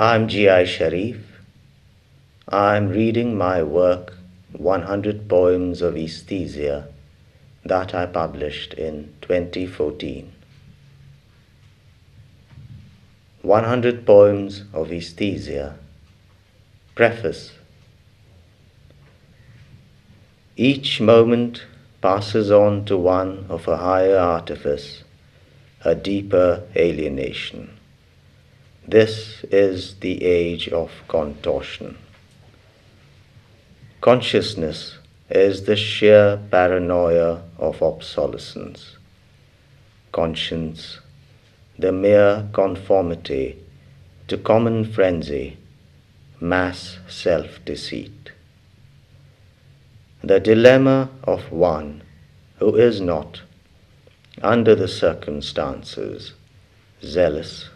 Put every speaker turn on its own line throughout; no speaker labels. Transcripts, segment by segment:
I'm G.I. Sharif. I'm reading my work, 100 Poems of Aesthesia, that I published in 2014. 100 Poems of Aesthesia. Preface. Each moment passes on to one of a higher artifice, a deeper alienation. This is the age of contortion. Consciousness is the sheer paranoia of obsolescence. Conscience, the mere conformity to common frenzy, mass self-deceit. The dilemma of one who is not, under the circumstances, zealous,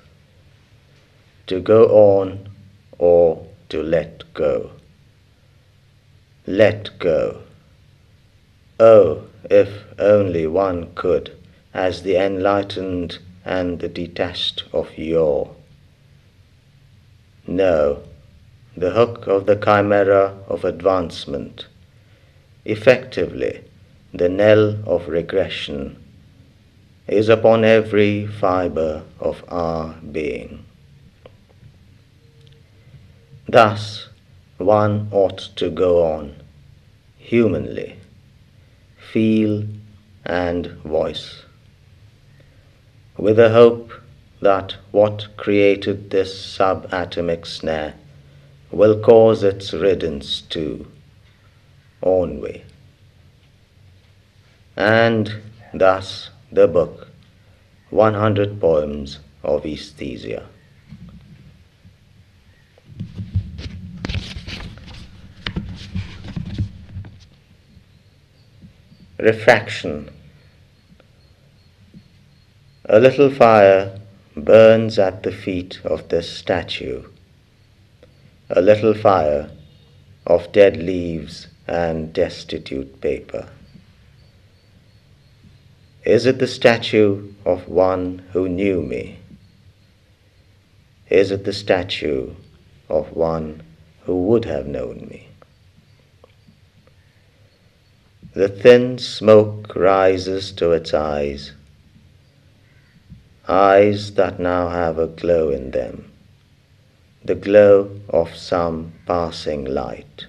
to go on or to let go. Let go. Oh, if only one could, as the enlightened and the detached of yore. No, the hook of the chimera of advancement, effectively the knell of regression, is upon every fibre of our being. Thus, one ought to go on, humanly, feel and voice, with the hope that what created this subatomic snare will cause its riddance too, ennui. And thus the book, 100 Poems of Aesthesia. Refraction. A little fire burns at the feet of this statue, a little fire of dead leaves and destitute paper. Is it the statue of one who knew me? Is it the statue of one who would have known me? The thin smoke rises to its eyes that now have a glow in them, the glow of some passing light,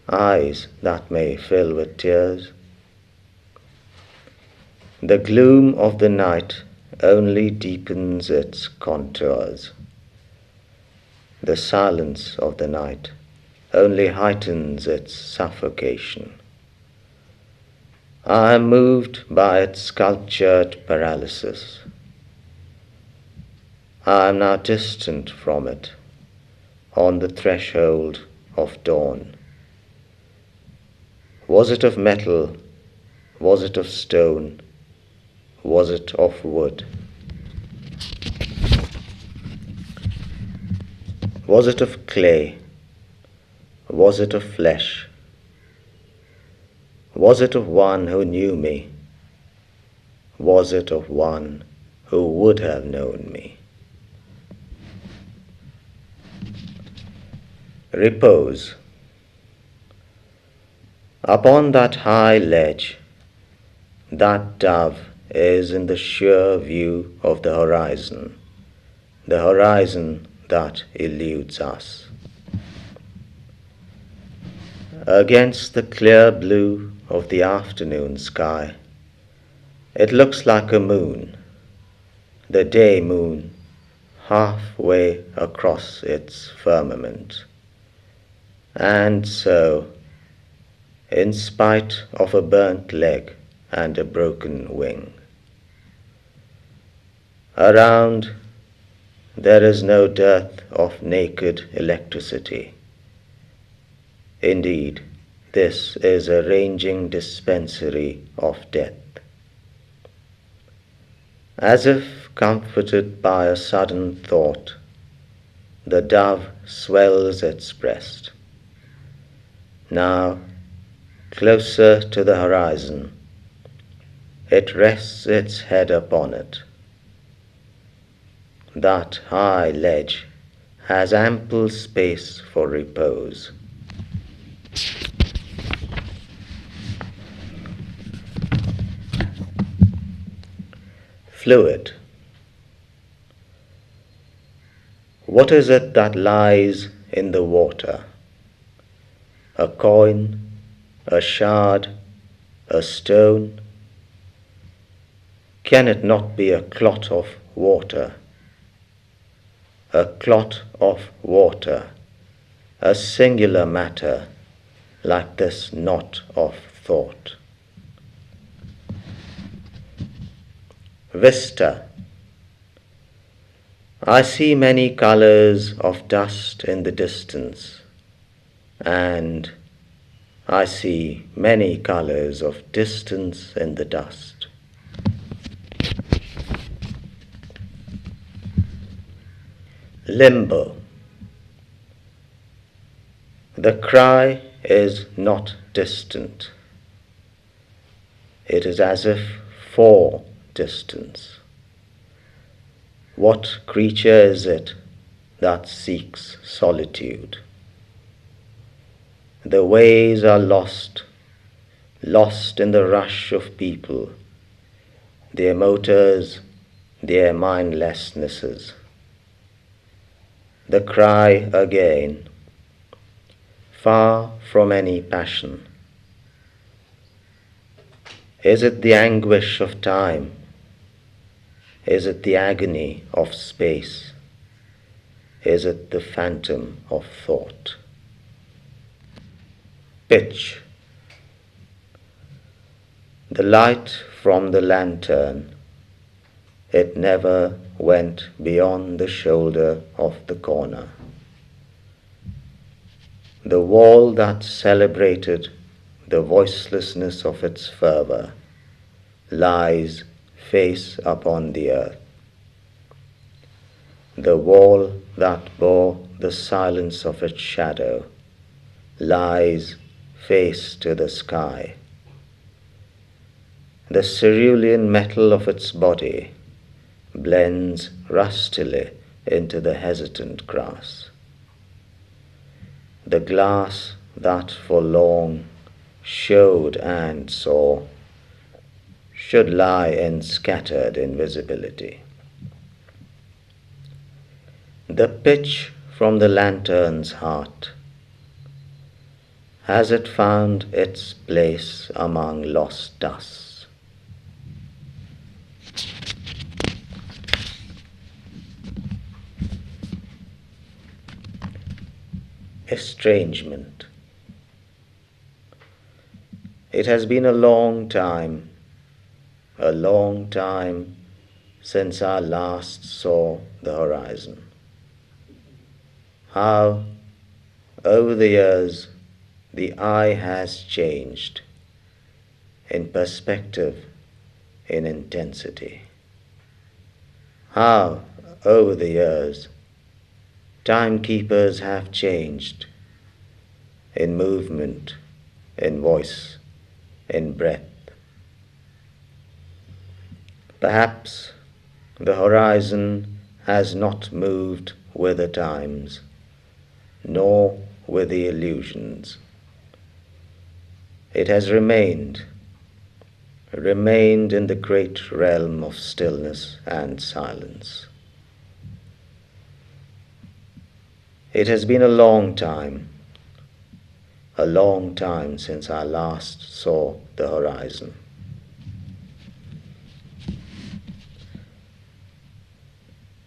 eyes that may fill with tears. The gloom of the night only deepens its contours. The silence of the night only heightens its suffocation. I am moved by its sculptured paralysis. I am now distant from it, on the threshold of dawn. Was it of metal? Was it of stone? Was it of wood? Was it of clay? Was it of flesh? Was it of one who knew me? Was it of one who would have known me? Repose. Upon that high ledge, that dove is in the sheer view of the horizon that eludes us. Against the clear blue of the afternoon sky, it looks like a moon, the day moon, halfway across its firmament. And so, in spite of a burnt leg and a broken wing, around there is no dearth of naked electricity. Indeed, this is a ranging dispensary of death. As if comforted by a sudden thought, the dove swells its breast. Now, closer to the horizon, it rests its head upon it. That high ledge has ample space for repose. Fluid. What is it that lies in the water? A coin, a shard, a stone? Can it not be a clot of water? A clot of water, a singular matter, like this knot of thought. Vista. I see many colors of dust in the distance, and I see many colors of distance in the dust. Limbo. The cry is not distant. It is as if for distance. What creature is it that seeks solitude? The ways are lost, lost in the rush of people, their motors, their mindlessnesses. The cry again, far from any passion. Is it the anguish of time? Is it the agony of space? Is it the phantom of thought? Pitch. The light from the lantern, it never went beyond the shoulder of the corner. The wall that celebrated the voicelessness of its fervor lies face upon the earth. The wall that bore the silence of its shadow lies face to the sky. The cerulean metal of its body blends rustily into the hesitant grass. The glass that for long showed and saw should lie in scattered invisibility. The pitch from the lantern's heart, has it found its place among lost dusts? Estrangement. It has been a long time since I last saw the horizon. How, over the years, the eye has changed in perspective, in intensity. How, over the years, timekeepers have changed in movement, in voice, in breath. Perhaps the horizon has not moved with the times, nor with the illusions. It has remained in the great realm of stillness and silence. It has been a long time since I last saw the horizon.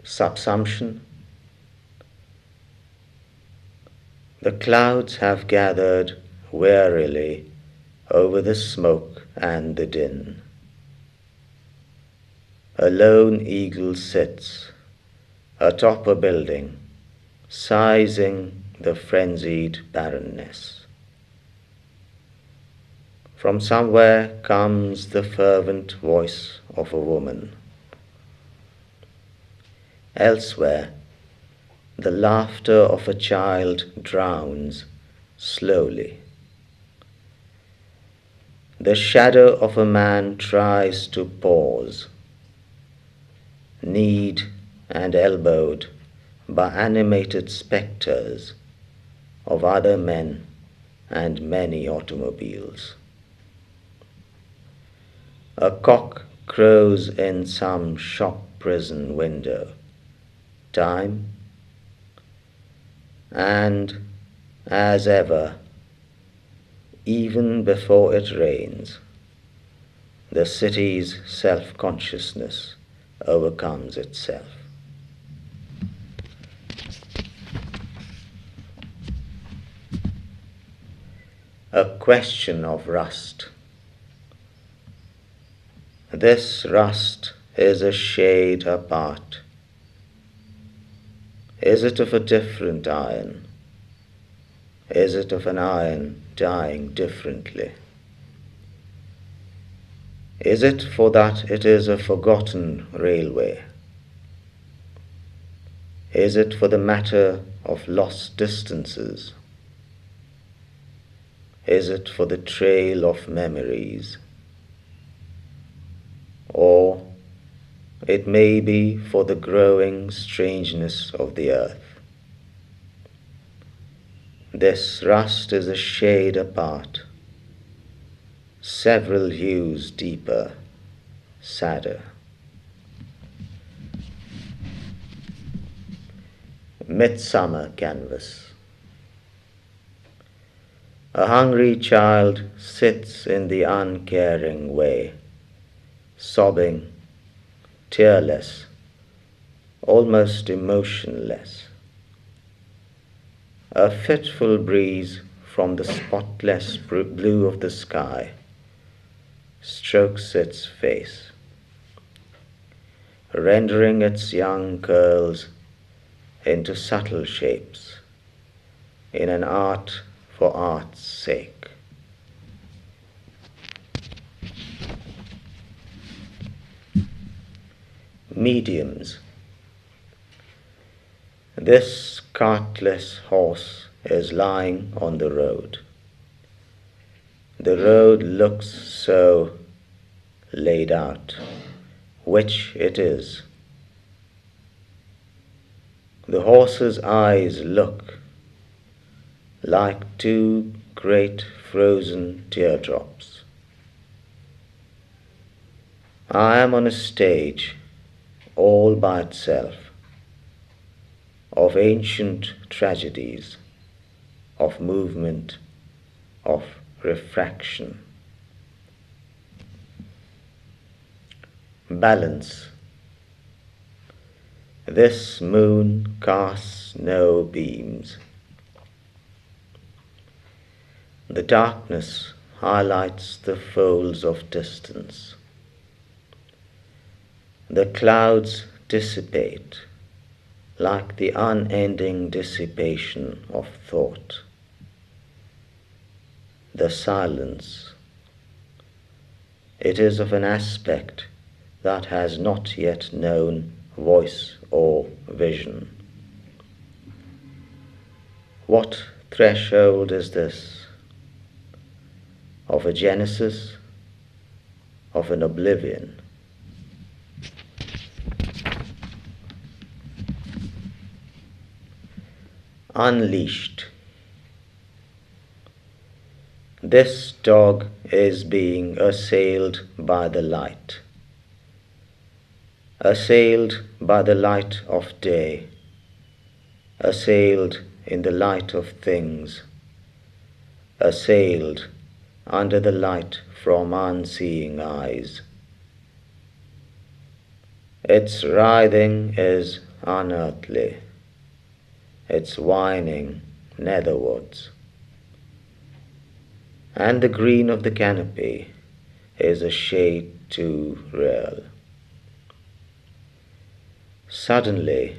Subsumption. The clouds have gathered wearily over the smoke and the din. A lone eagle sits atop a building, sizing the frenzied barrenness. From somewhere comes the fervent voice of a woman. Elsewhere, the laughter of a child drowns slowly. The shadow of a man tries to pause. Kneed and elbowed by animated spectres of other men and many automobiles. A cock crows in some shop prison window. Time, and as ever, even before it rains, the city's self-consciousness overcomes itself. A question of rust. This rust is a shade apart. Is it of a different iron? Is it of an iron dying differently? Is it for that it is a forgotten railway? Is it for the matter of lost distances? Is it for the trail of memories? Or it may be for the growing strangeness of the earth. This rust is a shade apart, several hues deeper, sadder. Midsummer Canvas. A hungry child sits in the uncaring way, sobbing, tearless, almost emotionless. A fitful breeze from the spotless blue of the sky strokes its face, rendering its young curls into subtle shapes in an art for art's sake. Mediums. This cartless horse is lying on the road. The road looks so laid out, which it is. The horse's eyes look like two great frozen teardrops. I am on a stage all by itself, of ancient tragedies, of movement, of refraction. Balance. This moon casts no beams. The darkness highlights the folds of distance. The clouds dissipate like the unending dissipation of thought. The silence, it is of an aspect that has not yet known voice or vision. What threshold is this? Of a genesis, of an oblivion? Unleashed. This dog is being assailed by the light. Assailed by the light of day. Assailed in the light of things. Assailed under the light from unseeing eyes. Its writhing is unearthly, its whining netherwards, and the green of the canopy is a shade too real. Suddenly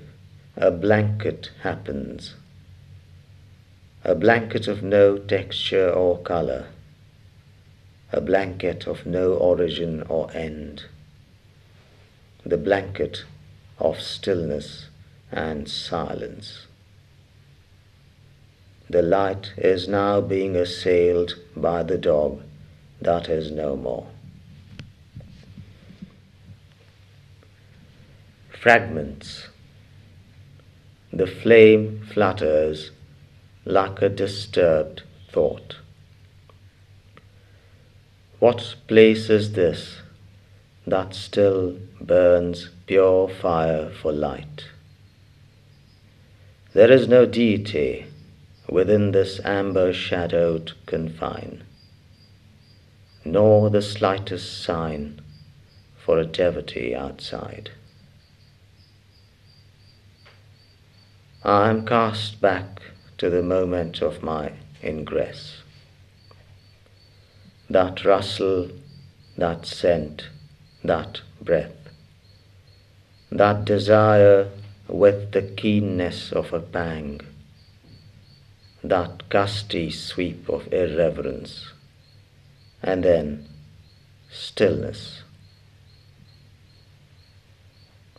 a blanket happens, a blanket of no texture or color, a blanket of no origin or end, the blanket of stillness and silence. The light is now being assailed by the dog that is no more. Fragments. The flame flutters like a disturbed thought. What place is this that still burns pure fire for light? There is no deity within this amber-shadowed confine, nor the slightest sign for a devotee outside. I am cast back to the moment of my ingress. That rustle, that scent, that breath, that desire with the keenness of a pang, that gusty sweep of irreverence, and then stillness.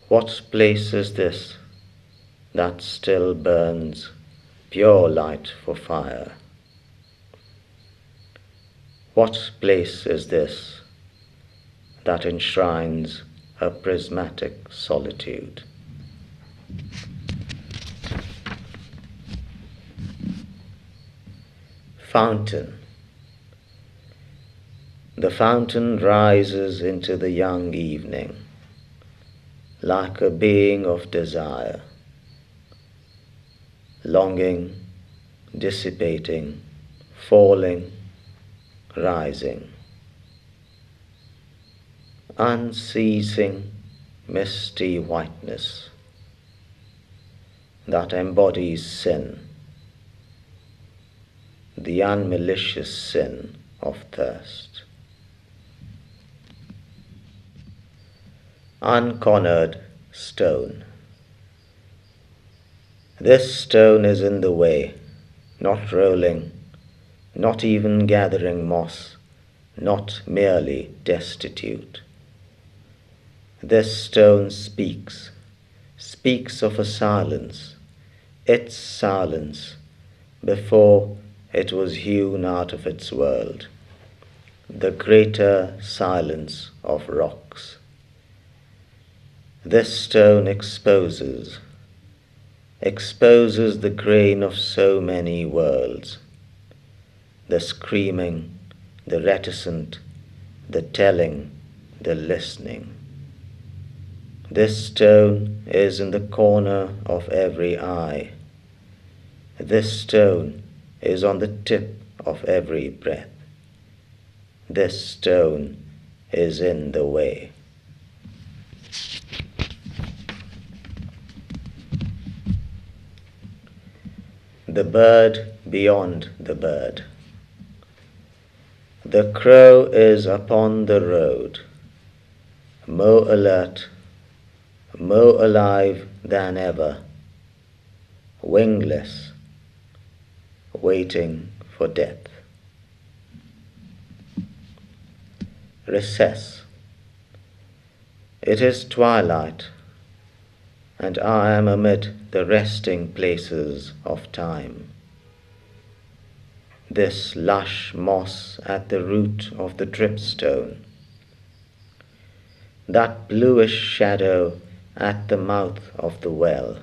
What place is this that still burns pure light for fire? What place is this that enshrines a prismatic solitude? Fountain. The fountain rises into the young evening like a being of desire, longing, dissipating, falling, rising. Unceasing, misty whiteness that embodies sin, the unmalicious sin of thirst. Uncornered stone. This stone is in the way, not rolling, not even gathering moss, not merely destitute. This stone speaks of a silence, its silence, before it was hewn out of its world, the greater silence of rocks. This stone exposes the grain of so many worlds, the screaming, the reticent, the telling, the listening. This stone is in the corner of every eye. This stone is on the tip of every breath. This stone is in the way. The bird beyond the bird. The crow is upon the road, more alert, more alive than ever, wingless, waiting for death. Recess. It is twilight, and I am amid the resting places of time. This lush moss at the root of the dripstone, that bluish shadow at the mouth of the well,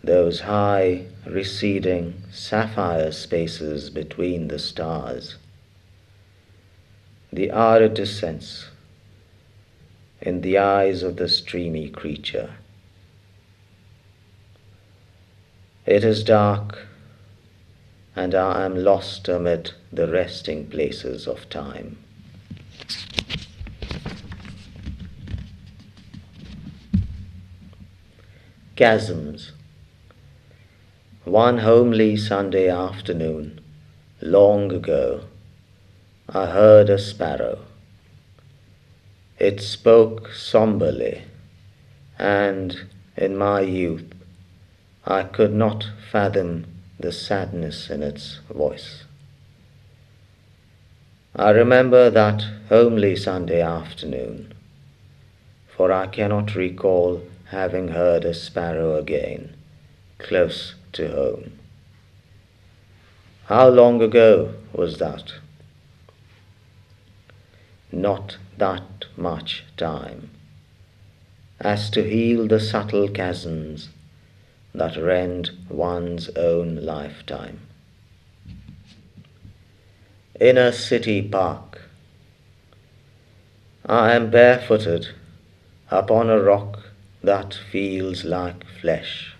those high, receding, sapphire spaces between the stars, the iridescence in the eyes of the streamy creature. It is dark, and I am lost amid the resting places of time. Chasms. One homely Sunday afternoon, long ago, I heard a sparrow. It spoke somberly, and in my youth I could not fathom the sadness in its voice. I remember that homely Sunday afternoon, for I cannot recall having heard a sparrow again, close to home. How long ago was that? Not that much time, as to heal the subtle chasms that rend one's own lifetime. In a city park, I am barefooted upon a rock that feels like flesh.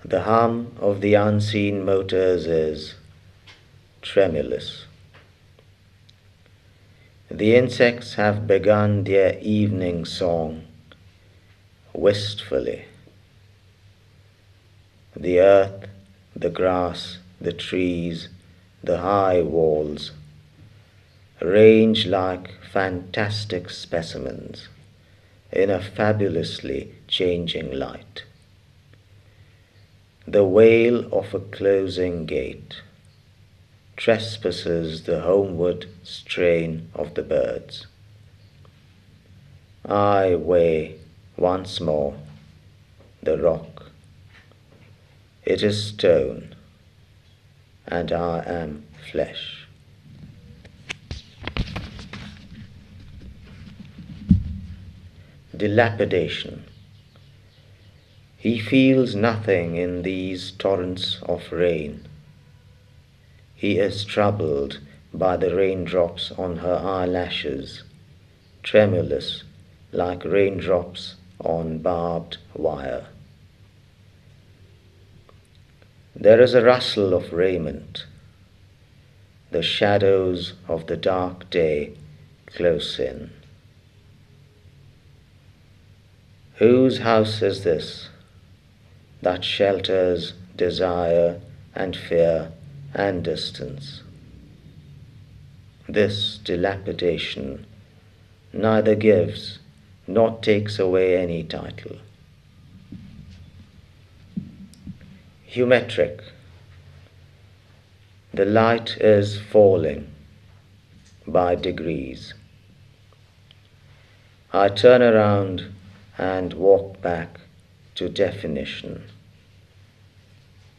The hum of the unseen motors is tremulous. The insects have begun their evening song wistfully. The earth, the grass, the trees, the high walls range like fantastic specimens in a fabulously changing light. The wail of a closing gate trespasses the homeward strain of the birds. I weigh once more the rock. It is stone, and I am flesh. Dilapidation. He feels nothing in these torrents of rain. He is troubled by the raindrops on her eyelashes, tremulous like raindrops on barbed wire. There is a rustle of raiment. The shadows of the dark day close in. Whose house is this that shelters desire and fear and distance? This dilapidation neither gives nor takes away any title. Geometric. The light is falling by degrees. I turn around and walk back to definition.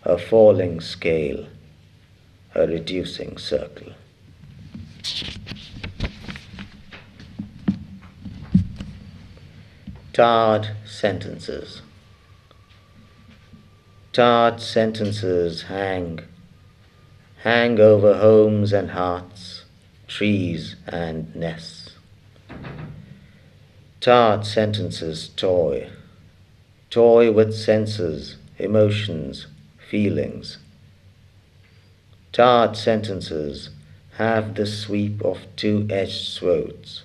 A falling scale, a reducing circle. Tarred sentences. Tarred sentences hang over homes and hearts, trees and nests. Tarred sentences toy with senses, emotions, feelings. Tarred sentences have the sweep of two-edged swords.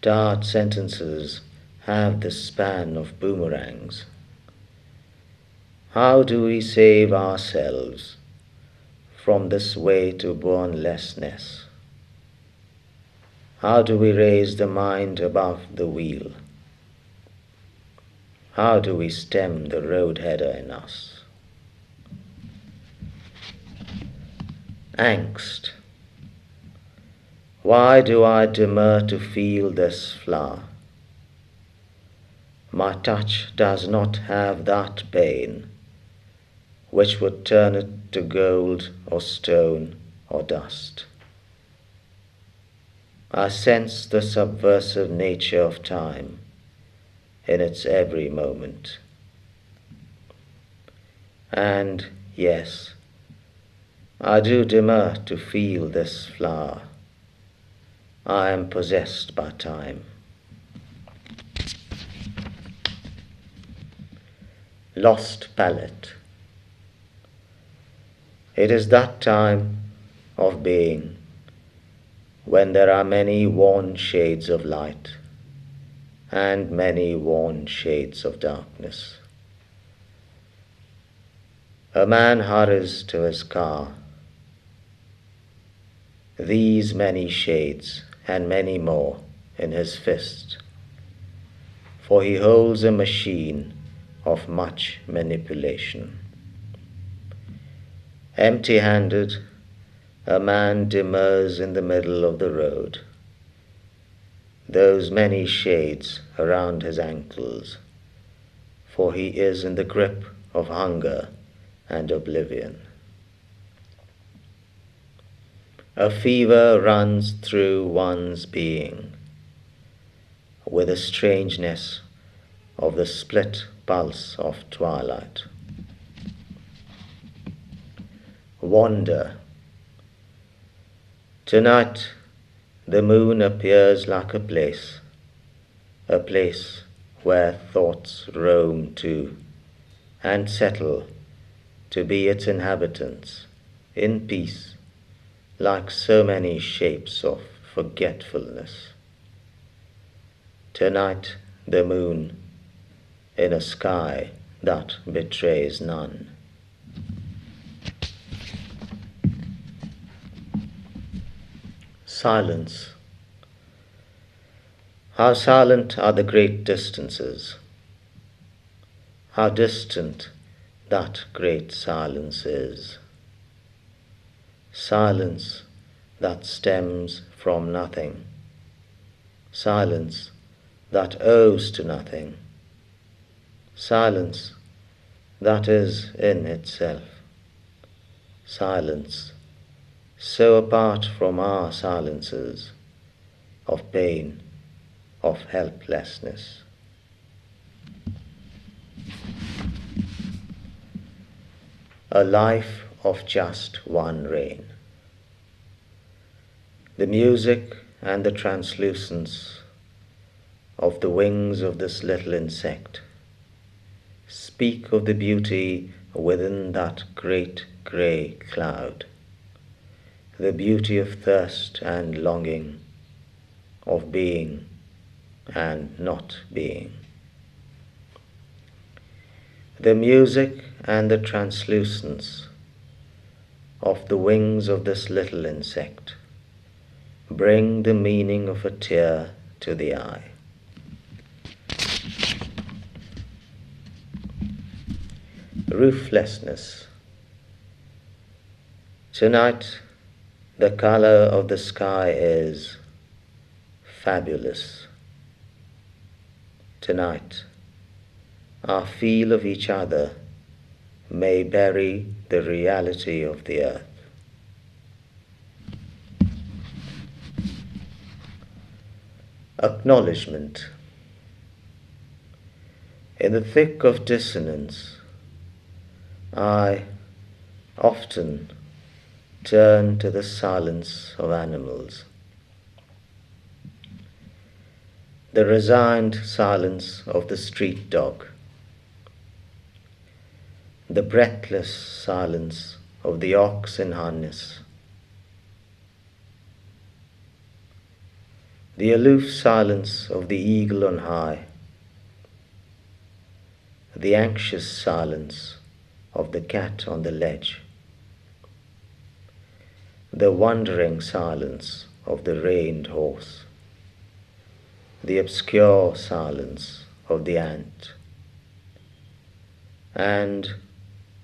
Tarred sentences have the span of boomerangs. How do we save ourselves from this way to bornlessness? How do we raise the mind above the wheel? How do we stem the roadheader in us? Angst. Why do I demur to feel this flower? My touch does not have that pain which would turn it to gold or stone or dust. I sense the subversive nature of time in its every moment. And yes, I do demur to feel this flower. I am possessed by time. Lost palette. It is that time of being when there are many worn shades of light and many worn shades of darkness. A man hurries to his car. These many shades and many more in his fist, for he holds a machine of much manipulation. Empty-handed, a man demurs in the middle of the road, those many shades around his ankles, for he is in the grip of hunger and oblivion. A fever runs through one's being with the strangeness of the split pulse of twilight. Wander. Tonight the moon appears like a place where thoughts roam to and settle to be its inhabitants in peace, like so many shapes of forgetfulness. Tonight the moon in a sky that betrays none. Silence. How silent are the great distances. How distant that great silence is. Silence that stems from nothing. Silence that owes to nothing. Silence that is in itself. Silence so apart from our silences of pain, of helplessness. A life of just one rain. The music and the translucence of the wings of this little insect speak of the beauty within that great grey cloud, the beauty of thirst and longing, of being and not being. The music and the translucence of the wings of this little insect bring the meaning of a tear to the eye. Rooflessness. Tonight the color of the sky is fabulous. Tonight our feel of each other may bury the reality of the earth. Acknowledgement. In the thick of dissonance, I often turn to the silence of animals, the resigned silence of the street dog, the breathless silence of the ox in harness, the aloof silence of the eagle on high, the anxious silence of the cat on the ledge, the wondering silence of the reined horse, the obscure silence of the ant, and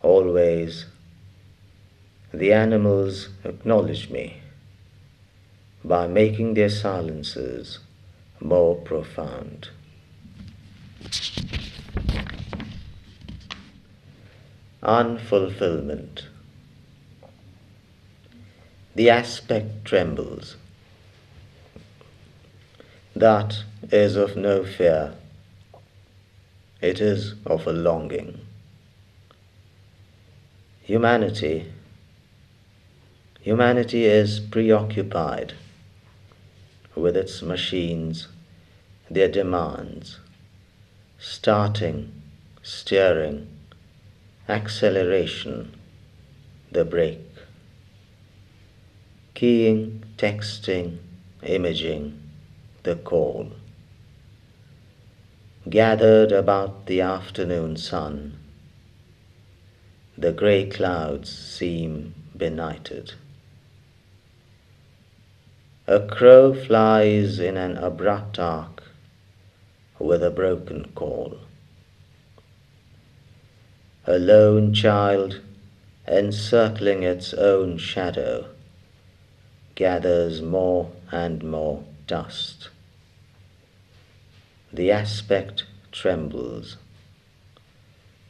always the animals acknowledge me by making their silences more profound. Unfulfillment. The aspect trembles. That is of no fear. It is of a longing. Humanity is preoccupied with its machines, their demands, starting, steering, acceleration, the brake, keying, texting, imaging, the call. Gathered about the afternoon sun, the grey clouds seem benighted. A crow flies in an abrupt arc with a broken call. A lone child, encircling its own shadow, gathers more and more dust. The aspect trembles.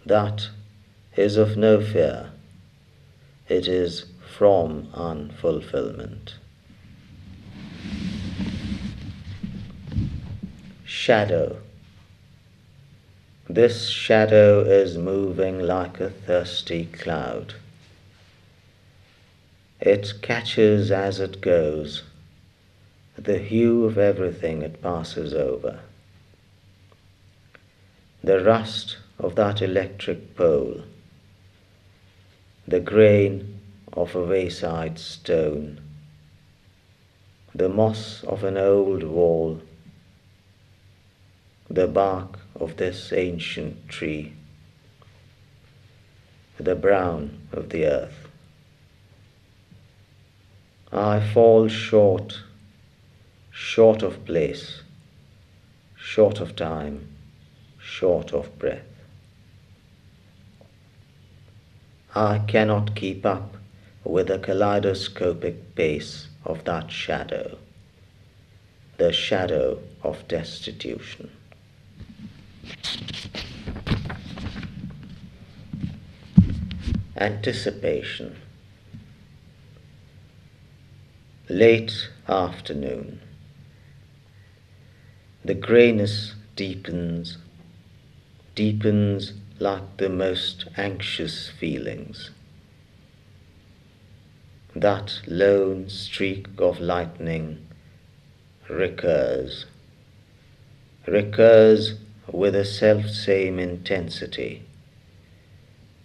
That is of no fear. It is from unfulfillment. Shadow. This shadow is moving like a thirsty cloud. It catches as it goes the hue of everything it passes over. The rust of that electric pole, the grain of a wayside stone, the moss of an old wall, the bark of this ancient tree, the brown of the earth. I fall short, short of place, short of time, short of breath. I cannot keep up with the kaleidoscopic pace of that shadow, the shadow of destitution. Anticipation. Late afternoon. The greyness deepens like the most anxious feelings. That lone streak of lightning recurs with the self-same intensity,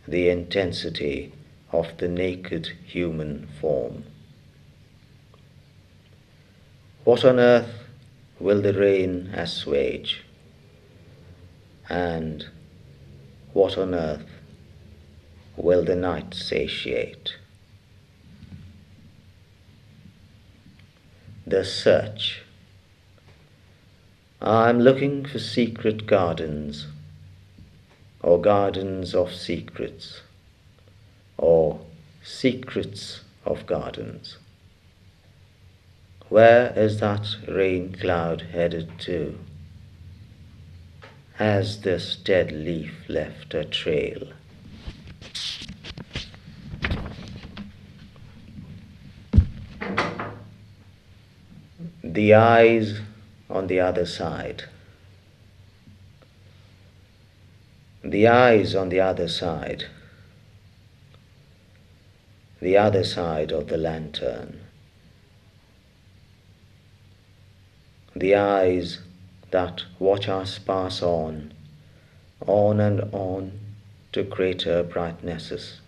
the intensity of the naked human form. What on earth will the rain assuage? And what on earth will the night satiate? The search. I'm looking for secret gardens, or gardens of secrets, or secrets of gardens. Where is that rain cloud headed to? Has this dead leaf left a trail? The eyes on the other side. The eyes on the other side. The other side of the lantern. The eyes that watch us pass on and on to greater brightnesses,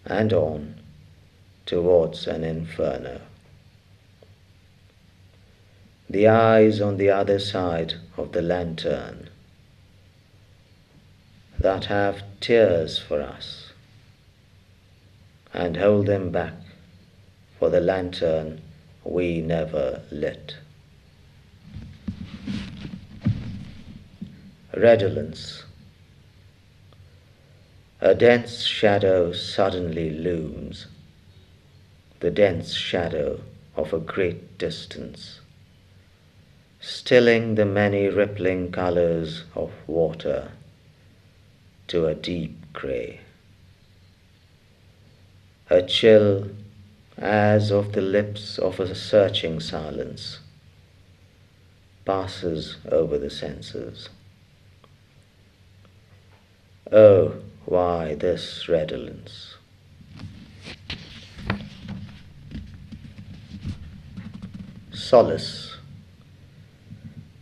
and on towards an inferno. The eyes on the other side of the lantern that have tears for us and hold them back for the lantern we never lit. Redolence. A dense shadow suddenly looms, the dense shadow of a great distance, stilling the many rippling colors of water to a deep grey. A chill as of the lips of a searching silence passes over the senses. Oh, why this redolence? Solace.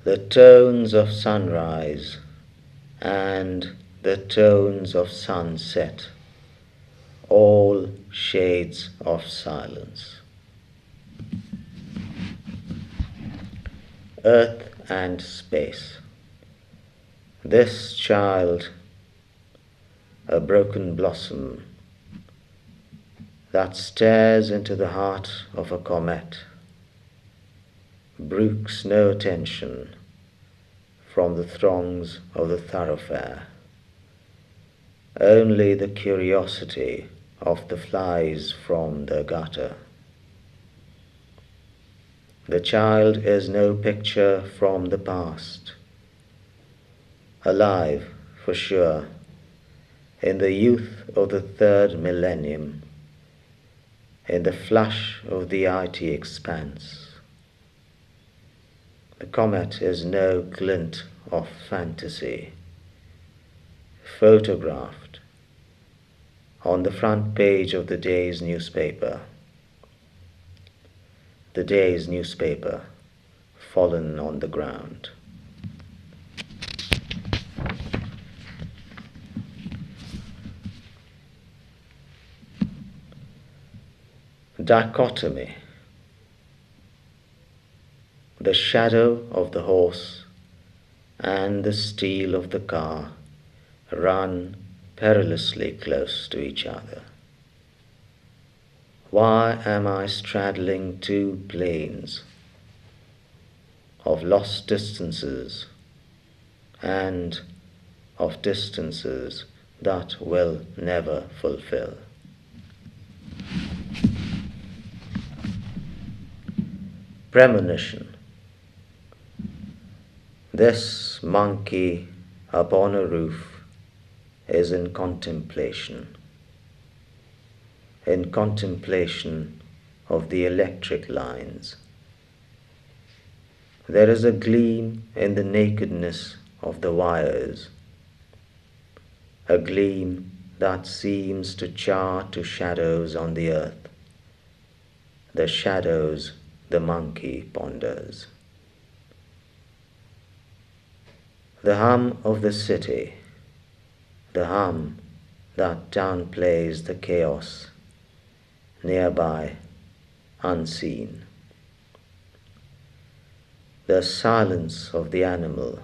The tones of sunrise and the tones of sunset, all shades of silence. Earth and space. This child, a broken blossom that stares into the heart of a comet, brooks no attention from the throngs of the thoroughfare, only the curiosity of the flies from the gutter. The child is no picture from the past, alive for sure in the youth of the third millennium, in the flush of the IT expanse. The comet is no glint of fantasy, photographed on the front page of the day's newspaper. The day's newspaper fallen on the ground. Dichotomy. The shadow of the horse and the steel of the car run perilously close to each other. Why am I straddling two planes of lost distances and of distances that will never fulfill? Premonition. This monkey upon a roof is in contemplation of the electric lines. There is a gleam in the nakedness of the wires, a gleam that seems to chart to shadows on the earth, the shadows the monkey ponders. The hum of the city, the hum that downplays the chaos nearby, unseen. The silence of the animal,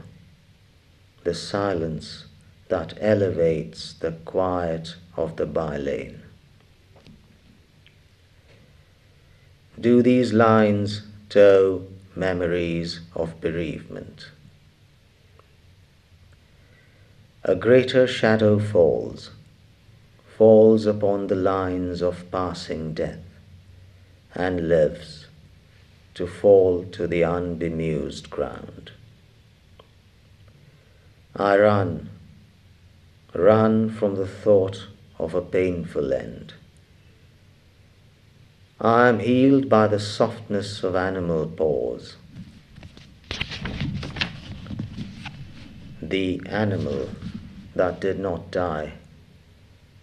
the silence that elevates the quiet of the bylane. Do these lines tow memories of bereavement? A greater shadow falls upon the lines of passing death, and lives to fall to the unbemused ground. I run from the thought of a painful end. I am healed by the softness of animal paws. The animal that did not die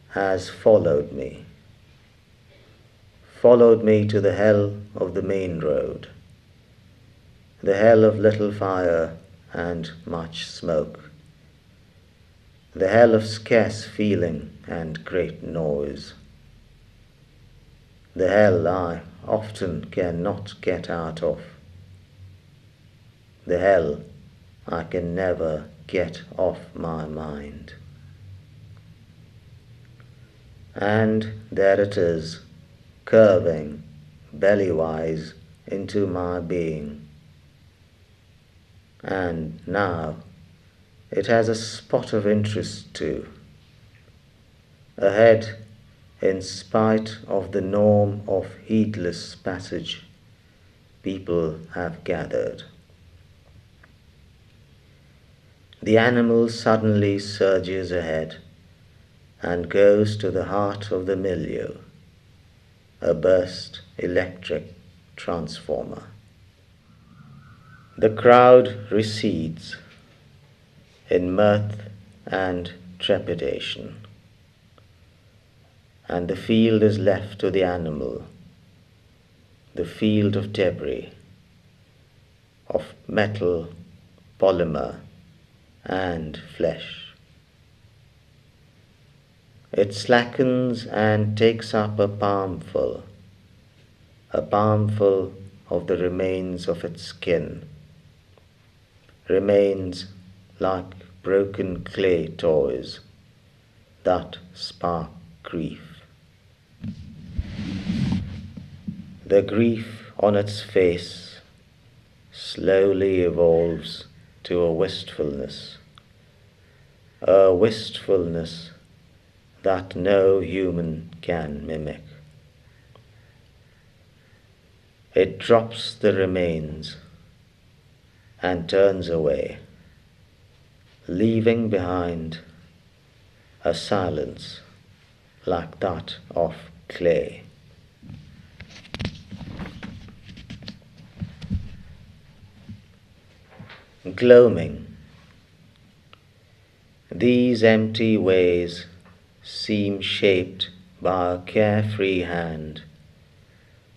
has followed me to the hell of the main road, the hell of little fire and much smoke, the hell of scarce feeling and great noise, the hell I often cannot get out of, the hell I can never get off my mind. And there it is, curving belly-wise into my being. And now it has a spot of interest too. Ahead, in spite of the norm of heedless passage, people have gathered. The animal suddenly surges ahead and goes to the heart of the milieu, a burst electric transformer. The crowd recedes in mirth and trepidation, and the field is left to the animal, the field of debris, of metal, polymer, and flesh. It slackens and takes up a palmful of the remains of its skin, remains like broken clay toys that spark grief. The grief on its face slowly evolves to a wistfulness that no human can mimic. It drops the remains and turns away, leaving behind a silence like that of clay. Gloaming. These empty ways seem shaped by a carefree hand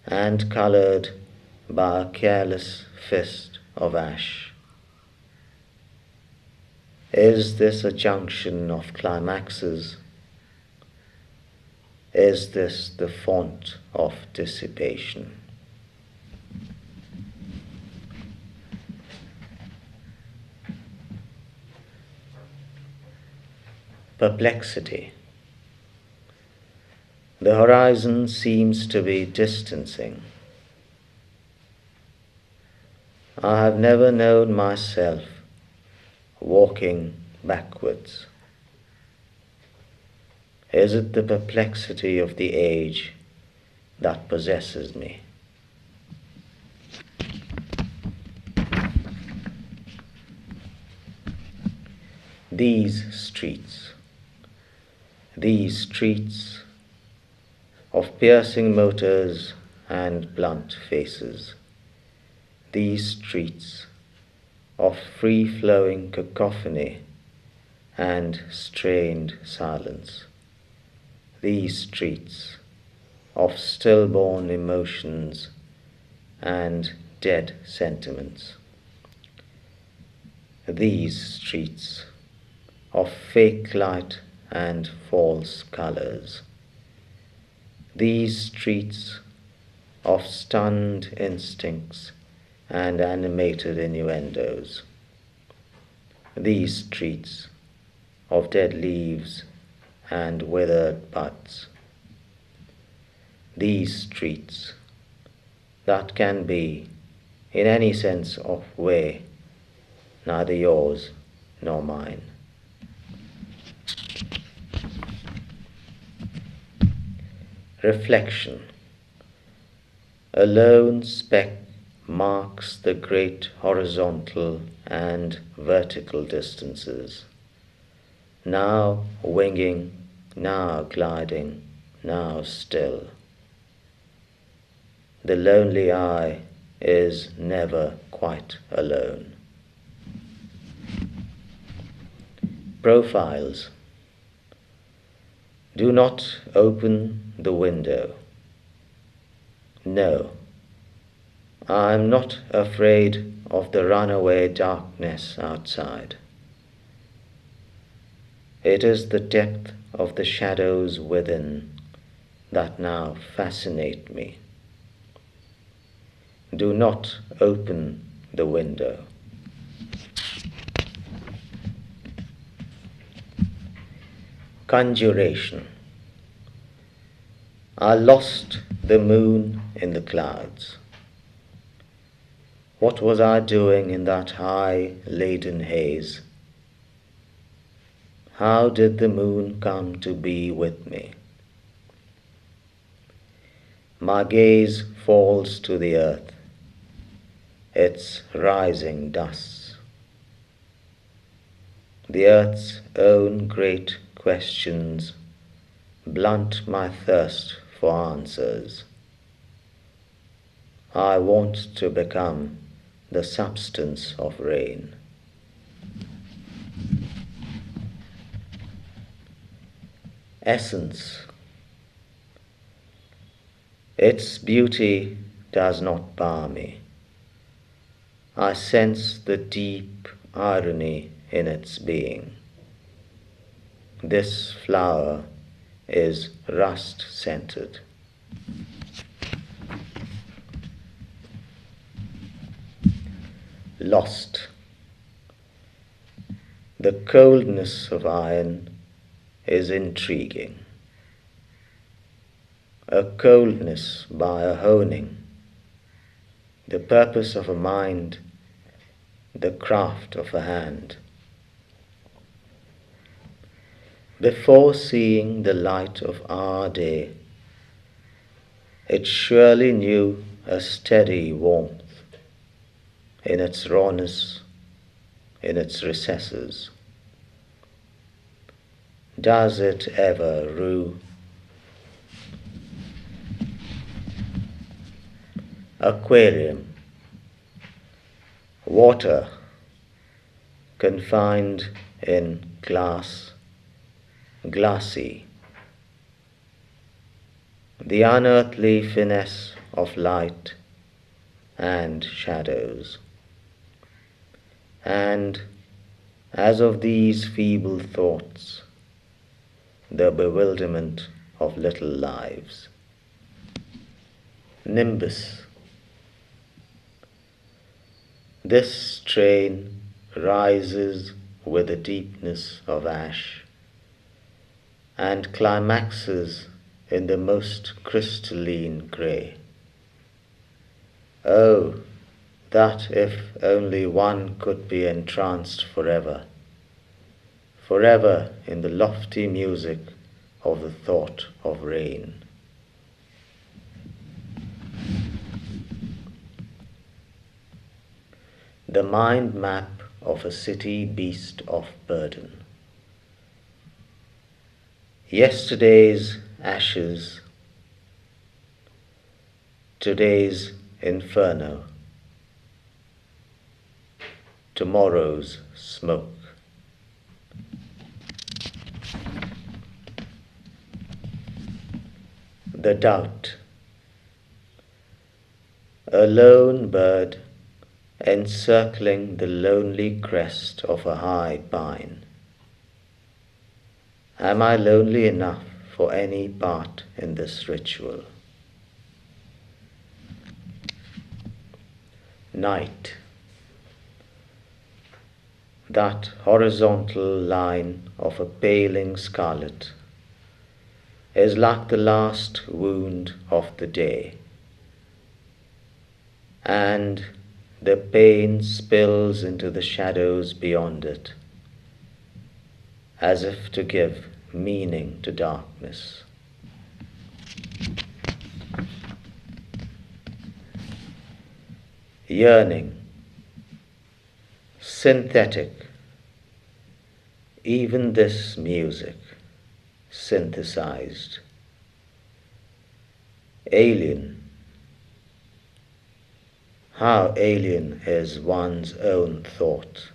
and colored by a careless fist of ash. Is this a junction of climaxes? Is this the font of dissipation? Perplexity. The horizon seems to be distancing. I have never known myself walking backwards. Is it the perplexity of the age that possesses me? These streets of piercing motors and blunt faces, these streets of free-flowing cacophony and strained silence, these streets of stillborn emotions and dead sentiments, these streets of fake light and false colors, these streets of stunned instincts and animated innuendos, these streets of dead leaves and withered buds, these streets that can be, in any sense of way, neither yours nor mine. Reflection. A lone speck marks the great horizontal and vertical distances, now winging, now gliding, now still. The lonely eye is never quite alone. Profiles. Do not open the window. No, I am not afraid of the runaway darkness outside. It is the depth of the shadows within that now fascinate me. Do not open the window. Conjuration. I lost the moon in the clouds. What was I doing in that high, laden haze? How did the moon come to be with me? My gaze falls to the earth, its rising dusts. The earth's own great questions blunt my thirst for answers. I want to become the substance of rain. Essence. Its beauty does not bar me. I sense the deep irony in its being. This flower is rust-scented. Lost. The coldness of iron is intriguing. A coldness by a honing, the purpose of a mind, the craft of a hand. Before seeing the light of our day, it surely knew a steady warmth in its rawness, in its recesses. Does it ever rue? Aquarium. Water confined in glass, glassy. The unearthly finesse of light and shadows. And as of these feeble thoughts, the bewilderment of little lives. Nimbus. This strain rises with the deepness of ash and climaxes in the most crystalline grey. Oh, that if only one could be entranced forever, forever in the lofty music of the thought of rain. The mind map of a city beast of burden. Yesterday's ashes, today's inferno, tomorrow's smoke. The doubt. A lone bird encircling the lonely crest of a high pine. Am I lonely enough for any part in this ritual? Night. That horizontal line of a paling scarlet is like the last wound of the day, and the pain spills into the shadows beyond it, as if to give meaning to darkness. Yearning, synthetic, even this music, synthesized. Alien, how alien is one's own thought,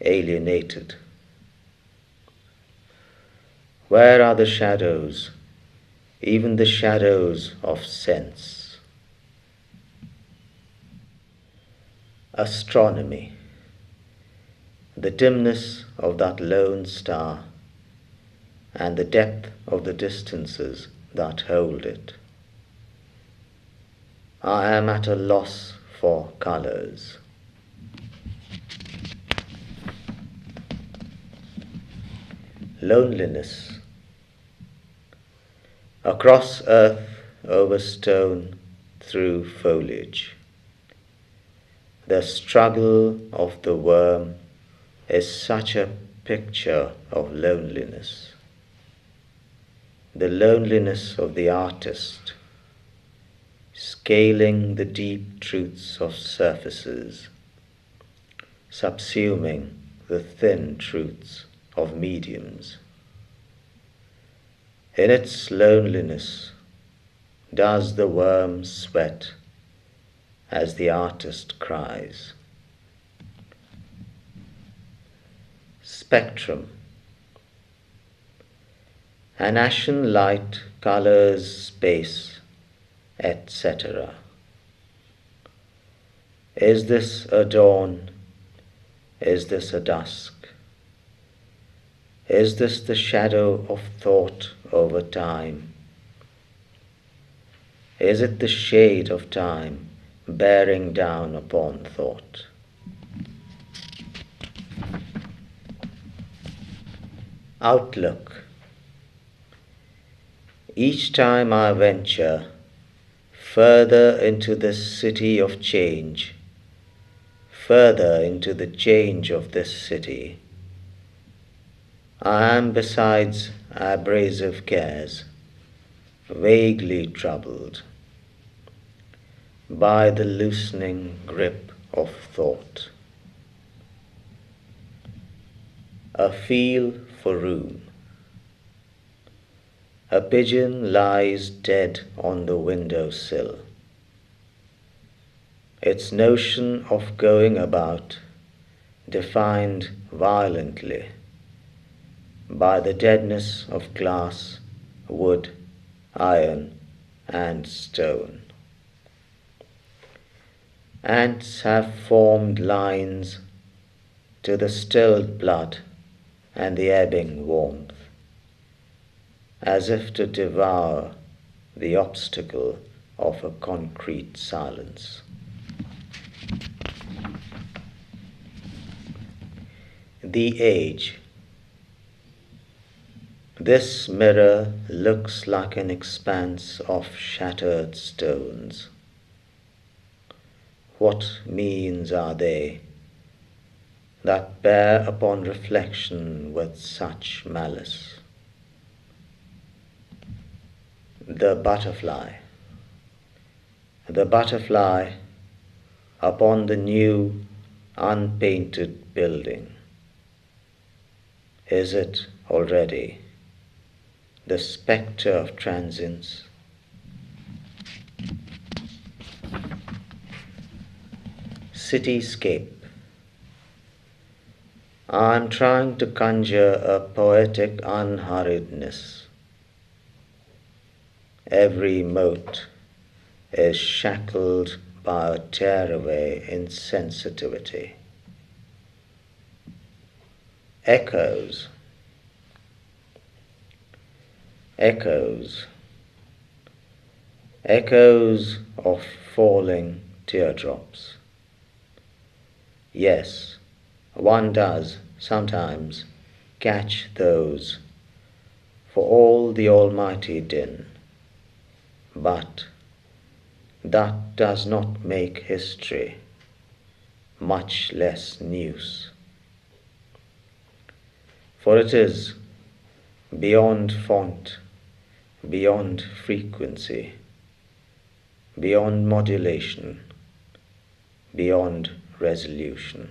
alienated. Where are the shadows, even the shadows of sense? Astronomy, the dimness of that lone star and the depth of the distances that hold it. I am at a loss for colors. Loneliness. Across earth, over stone, through foliage. The struggle of the worm is such a picture of loneliness. The loneliness of the artist, scaling the deep truths of surfaces, subsuming the thin truths of mediums. In its loneliness, does the worm sweat as the artist cries? Spectrum. An ashen light colors space, etc. Is this a dawn? Is this a dusk? Is this the shadow of thought over time? Is it the shade of time bearing down upon thought? Outlook. Each time I venture further into this city of change, further into the change of this city, I am, besides abrasive cares, vaguely troubled by the loosening grip of thought. A feel for room. A pigeon lies dead on the window sill. Its notion of going about defined violently by the deadness of glass, wood, iron, and stone. Ants have formed lines to the stilled blood and the ebbing warmth, as if to devour the obstacle of a concrete silence. The age. This mirror looks like an expanse of shattered stones. What means are they that bear upon reflection with such malice? The butterfly. The butterfly upon the new, unpainted building. Is it already the spectre of transience? Cityscape. I am trying to conjure a poetic unhurriedness. Every mote is shackled by a tearaway insensitivity. Echoes. Echoes. Echoes of falling teardrops. Yes, one does sometimes catch those for all the almighty din, but that does not make history, much less news. For it is beyond font, beyond frequency, beyond modulation, beyond resolution.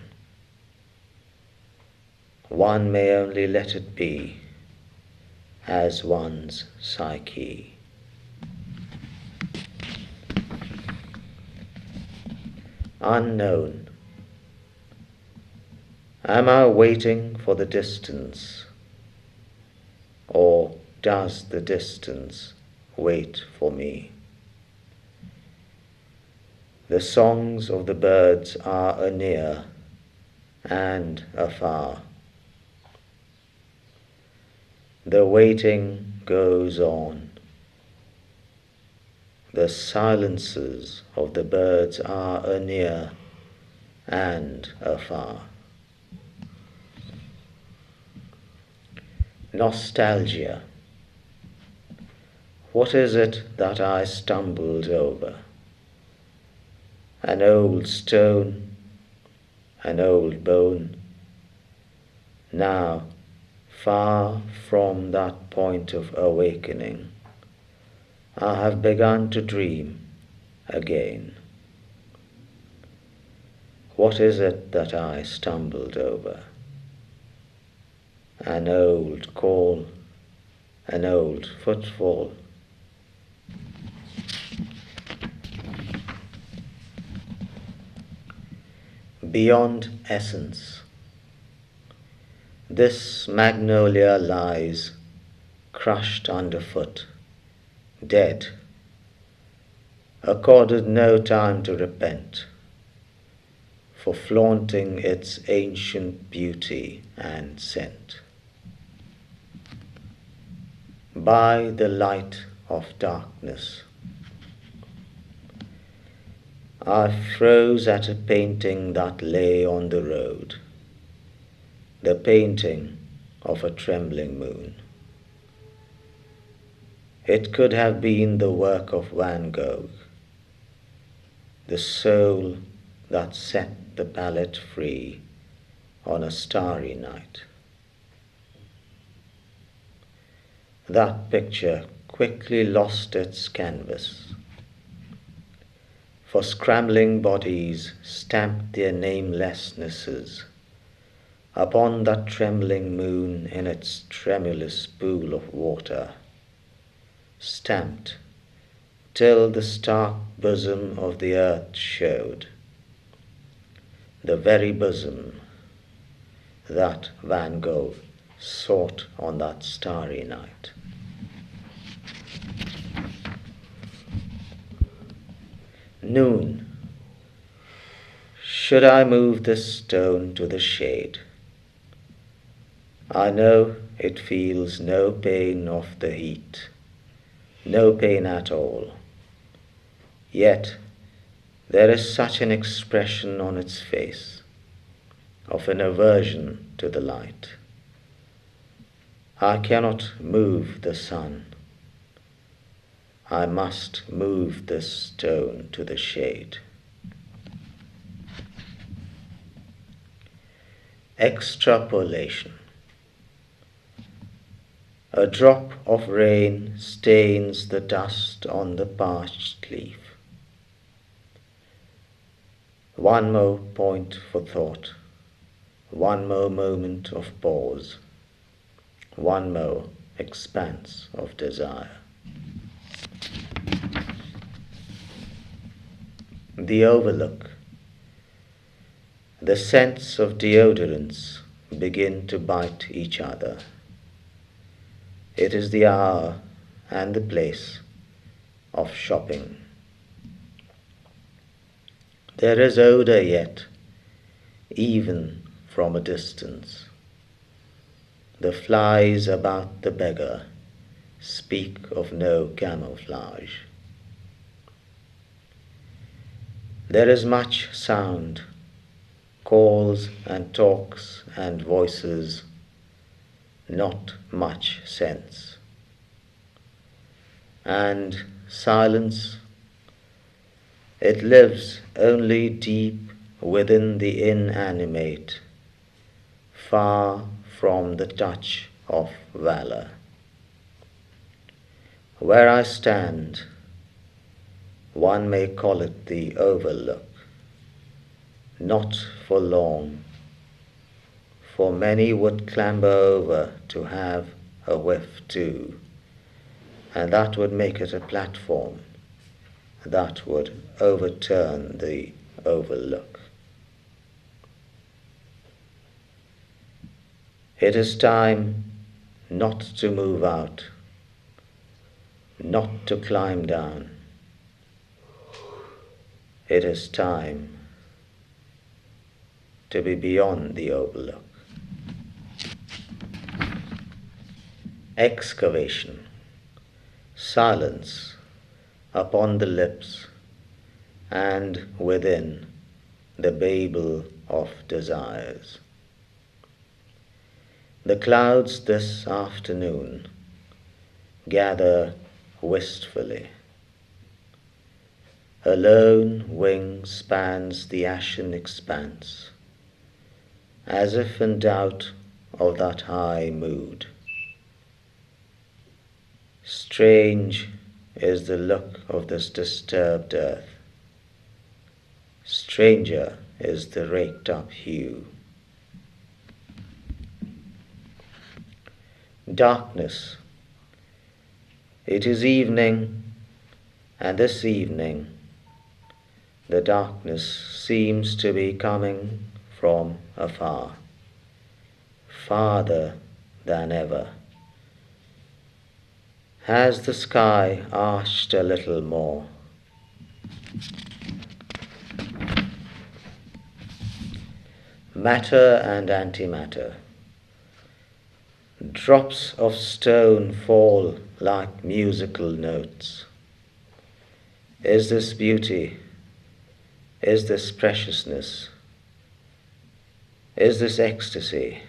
One may only let it be as one's psyche. Unknown. Am I waiting for the distance, or does the distance wait for me? The songs of the birds are anear and afar. The waiting goes on. The silences of the birds are anear and afar. Nostalgia. What is it that I stumbled over? An old stone, an old bone. Now, far from that point of awakening, I have begun to dream again. What is it that I stumbled over? An old call, an old footfall. Beyond essence. This magnolia lies crushed underfoot, dead, accorded no time to repent, for flaunting its ancient beauty and scent. By the light of darkness, I froze at a painting that lay on the road, the painting of a trembling moon. It could have been the work of Van Gogh, the soul that set the palette free on a starry night. That picture quickly lost its canvas, for scrambling bodies stamped their namelessnesses upon that trembling moon in its tremulous pool of water, stamped till the stark bosom of the earth showed, the very bosom that Van Gogh sought on that starry night. Noon. Should I move this stone to the shade? I know it feels no pain of the heat, no pain at all. Yet there is such an expression on its face of an aversion to the light. I cannot move the sun. I must move this stone to the shade. Extrapolation. A drop of rain stains the dust on the parched leaf. One more point for thought, one more moment of pause, one more expanse of desire. The overlook. The scents of deodorants begin to bite each other. It is the hour and the place of shopping. There is odor yet, even from a distance. The flies about the beggar speak of no camouflage. There is much sound, calls and talks and voices, not much sense. And silence, it lives only deep within the inanimate, far from the touch of valor. Where I stand, one may call it the overlook, not for long, for many would clamber over to have a whiff too, and that would make it a platform that would overturn the overlook. It is time not to move out, not to climb down. It is time to be beyond the overlook. Excavation. Silence upon the lips and within the babel of desires. The clouds this afternoon gather wistfully. A lone wing spans the ashen expanse, as if in doubt of that high mood. Strange is the look of this disturbed earth. Stranger is the raked up hue. Darkness. It is evening, and this evening the darkness seems to be coming from afar, farther than ever. Has the sky arched a little more? Matter and antimatter. Drops of stone fall like musical notes. Is this beauty? Is this preciousness? Is this ecstasy?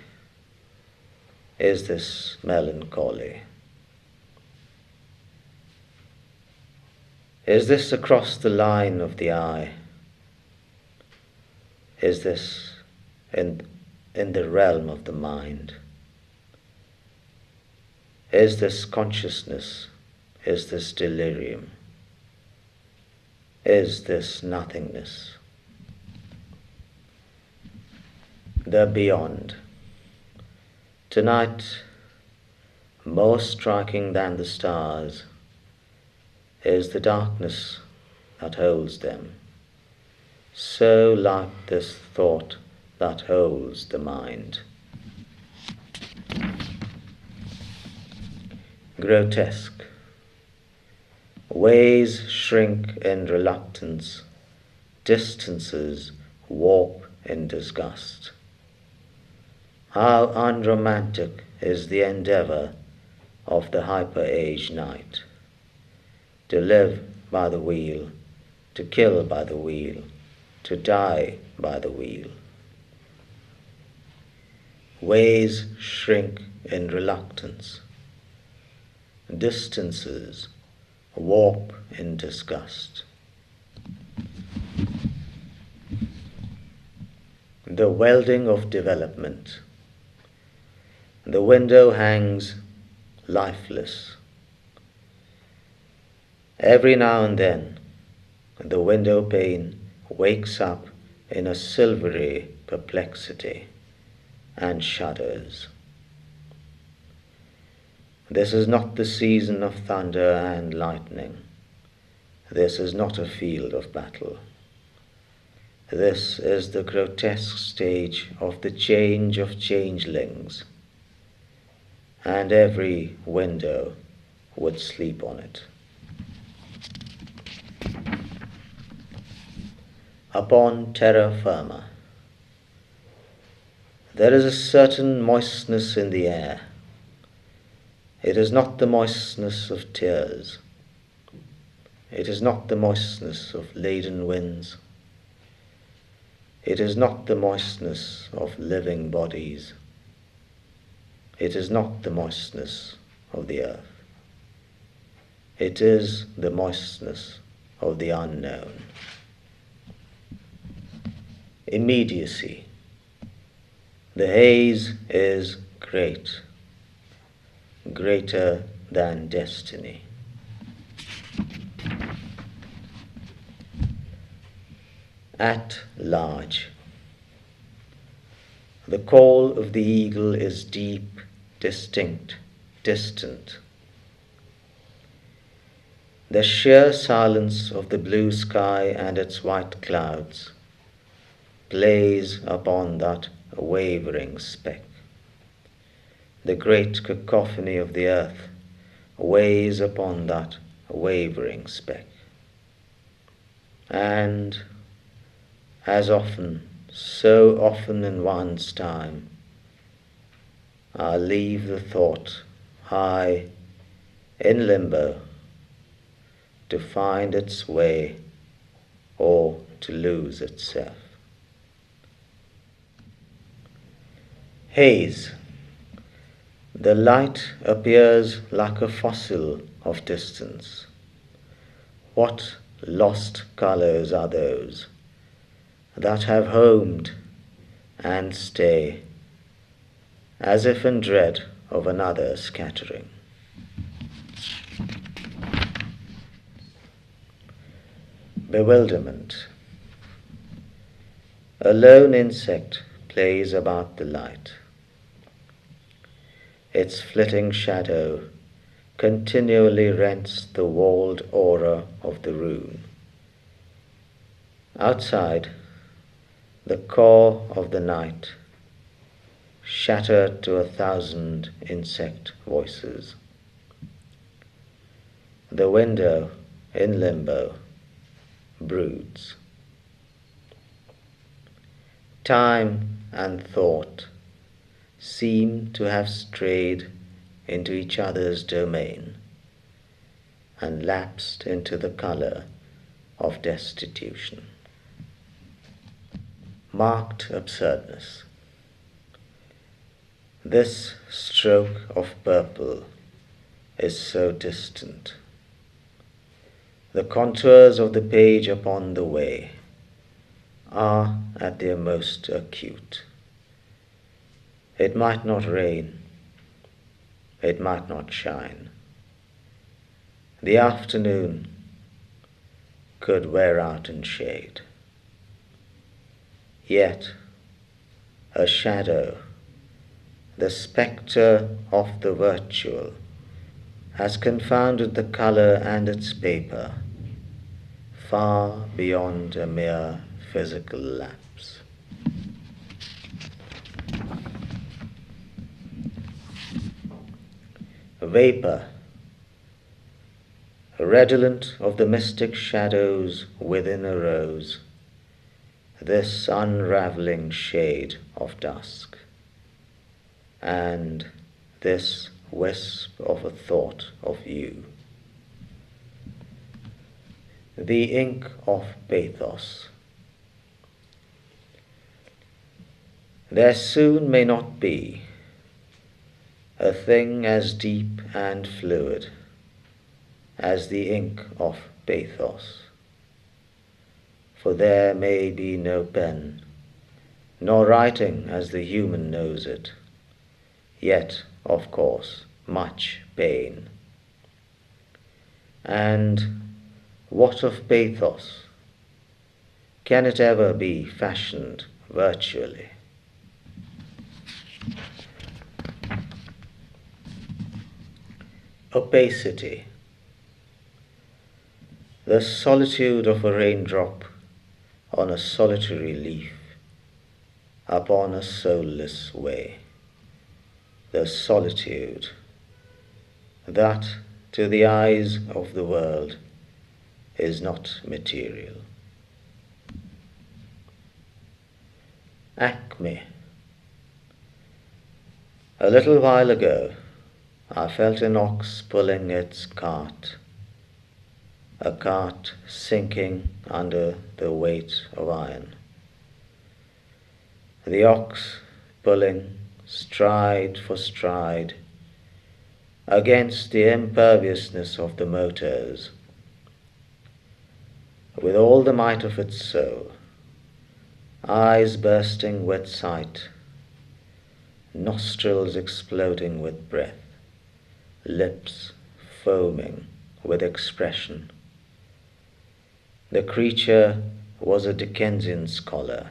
Is this melancholy? Is this across the line of the eye? Is this in the realm of the mind? Is this consciousness? Is this delirium? Is this nothingness? The beyond. Tonight, more striking than the stars, is the darkness that holds them, so like this thought that holds the mind. grotesque. Ways shrink in reluctance, distances warp in disgust. How unromantic is the endeavor of the hyper-age night, to live by the wheel, to kill by the wheel, to die by the wheel. Ways shrink in reluctance, distances warp in disgust. The welding of development. The window hangs lifeless. Every now and then, the window pane wakes up in a silvery perplexity and shudders. This is not the season of thunder and lightning. This is not a field of battle. This is the grotesque stage of the change of changelings, and every window would sleep on it. Upon terra firma. There is a certain moistness in the air. It is not the moistness of tears. It is not the moistness of laden winds. It is not the moistness of living bodies. It is not the moistness of the earth. It is the moistness of the unknown. Immediacy. The haze is great, greater than destiny. At large. The call of the eagle is deep, distinct, distant. The sheer silence of the blue sky and its white clouds plays upon that wavering speck. The great cacophony of the earth weighs upon that wavering speck. And as often, so often in one's time, I leave the thought high in limbo to find its way or to lose itself. Haze. The light appears like a fossil of distance. What lost colors are those that have homed and stay, as if in dread of another scattering? Bewilderment. A lone insect plays about the light. Its flitting shadow continually rents the walled aura of the room. Outside, the core of the night, shattered to 1,000 insect voices. The window in limbo broods. Time and thought seem to have strayed into each other's domain and lapsed into the color of destitution. Marked absurdness. This stroke of purple is so distant. The contours of the page upon the way are at their most acute. It might not rain, it might not shine. The afternoon could wear out in shade. Yet a shadow, the spectre of the virtual, has confounded the color and its paper far beyond a mere physical lapse. Vapor. redolent of the mystic shadows within arose, this unravelling shade of dusk, and this wisp of a thought of you. The ink of pathos. There soon may not be a thing as deep and fluid as the ink of pathos, for there may be no pen, nor writing as the human knows it, yet, of course, much pain. And what of pathos? Can it ever be fashioned virtually? Opacity. The solitude of a raindrop on a solitary leaf upon a soulless way. The solitude that, to the eyes of the world, is not material. Acme. A little while ago, I felt an ox pulling its cart, a cart sinking under the weight of iron. The ox pulling stride for stride against the imperviousness of the motors, with all the might of its soul, eyes bursting with sight, nostrils exploding with breath, lips foaming with expression. The creature was a Dickensian scholar,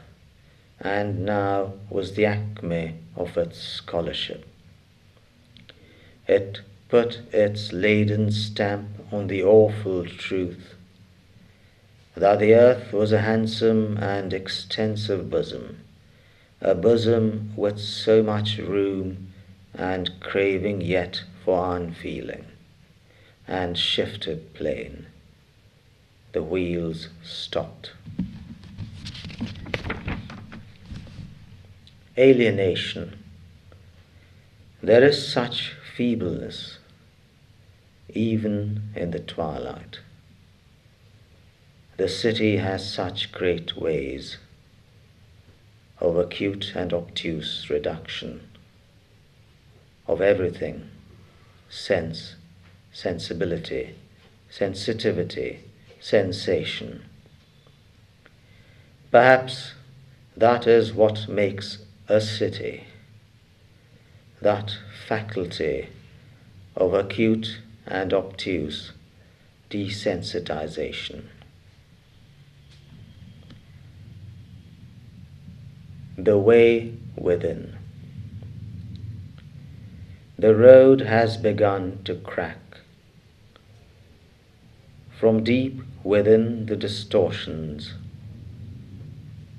and now was the acme of its scholarship. It put its laden stamp on the awful truth that the earth was a handsome and extensive bosom, a bosom with so much room and craving yet for unfeeling, and shifted plain. The wheels stopped. Alienation. There is such feebleness even in the twilight. The city has such great ways of acute and obtuse reduction of everything: sense, sensibility, sensitivity, sensation. Perhaps that is what makes a city, that faculty of acute and obtuse desensitization. The way within. The road has begun to crack. From deep within the distortions,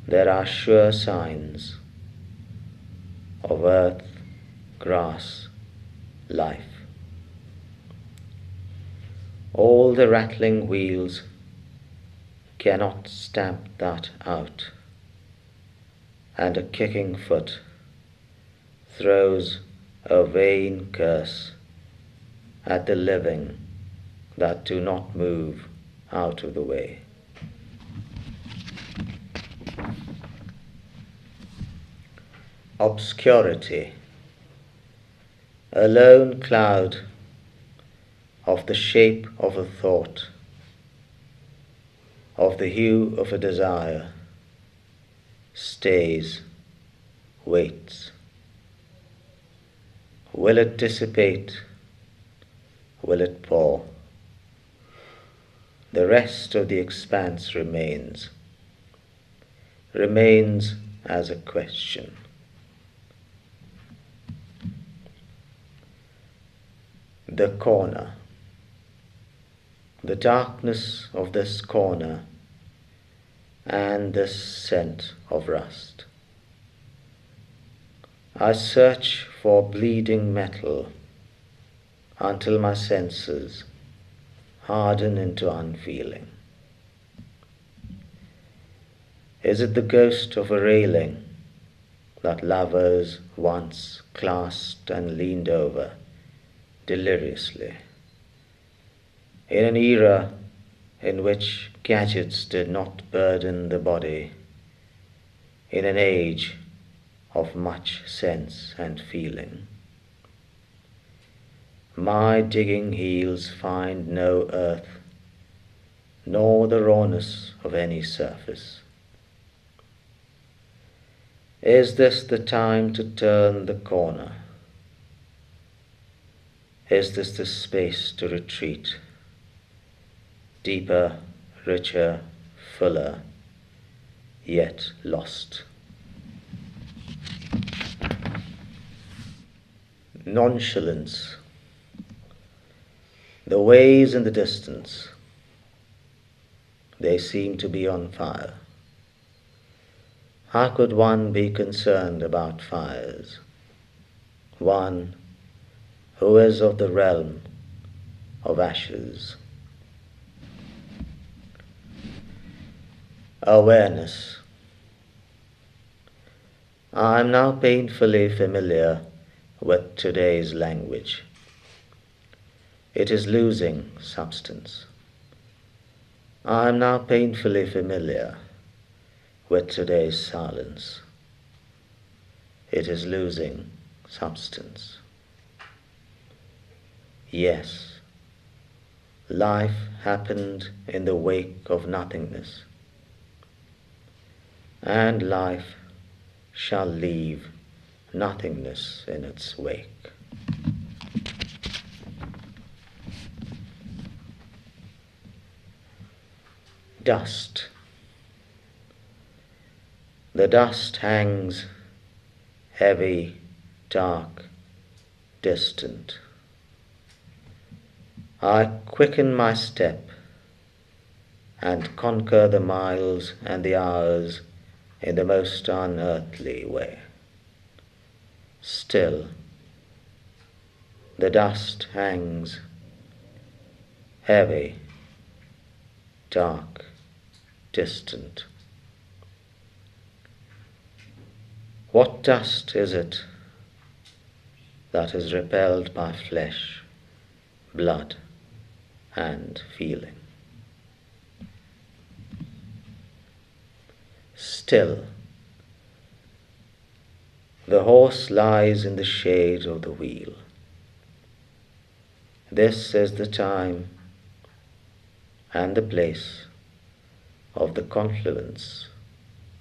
there are sure signs of earth, grass, life. All the rattling wheels cannot stamp that out, and a kicking foot throws a vain curse at the living that do not move out of the way. Obscurity. A lone cloud of the shape of a thought, of the hue of a desire, stays, waits. Will it dissipate? Will it pour? The rest of the expanse remains as a question. The corner. The darkness of this corner and this scent of rust. I search for bleeding metal until my senses harden into unfeeling? Is it the ghost of a railing that lovers once clasped and leaned over deliriously, in an era in which gadgets did not burden the body, in an age of much sense and feeling? My digging heels find no earth, nor the rawness of any surface. Is this the time to turn the corner? Is this the space to retreat? Deeper, richer, fuller, yet lost. Nonchalance. The ways in the distance, they seem to be on fire. How could one be concerned about fires? One who is of the realm of ashes. Awareness. I am now painfully familiar with today's language. It is losing substance. I am now painfully familiar with today's silence. It is losing substance. Yes, life happened in the wake of nothingness, and life shall leave nothingness in its wake. Dust. The dust hangs heavy, dark, distant. I quicken my step and conquer the miles and the hours in the most unearthly way. Still, the dust hangs heavy, dark, distant. What dust is it that is repelled by flesh, blood, and feeling? Still, the horse lies in the shade of the wheel. This is the time and the place of the confluence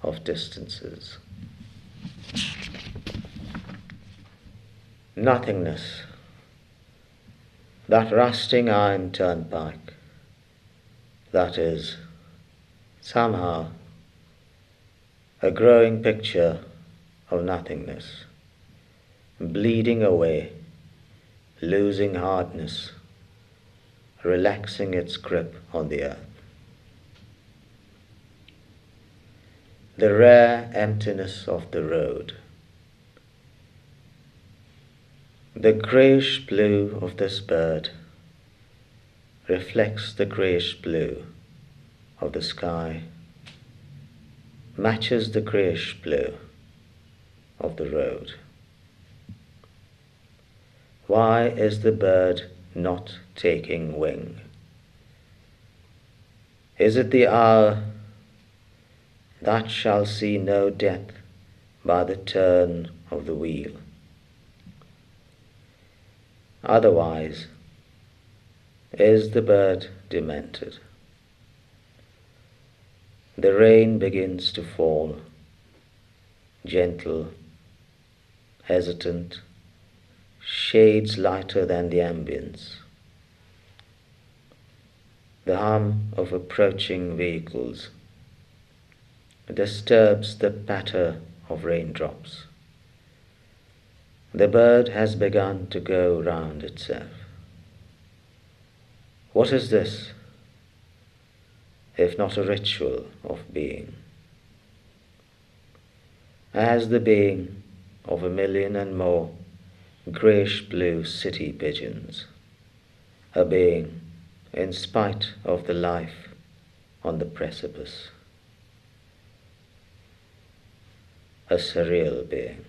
of distances. Nothingness, that rusting iron turnpike, that is, somehow, a growing picture of nothingness, bleeding away, losing hardness, relaxing its grip on the earth. The rare emptiness of the road. The greyish blue of this bird reflects the greyish blue of the sky, matches the greyish blue of the road. Why is the bird not taking wing? Is it the hour that shall see no death by the turn of the wheel? Otherwise, is the bird demented? The rain begins to fall, gentle, hesitant, shades lighter than the ambience. The hum of approaching vehicles disturbs the patter of raindrops. The bird has begun to go round itself. What is this, if not a ritual of being? As the being of 1,000,000 and more greyish blue city pigeons, a being in spite of the life on the precipice. A surreal being.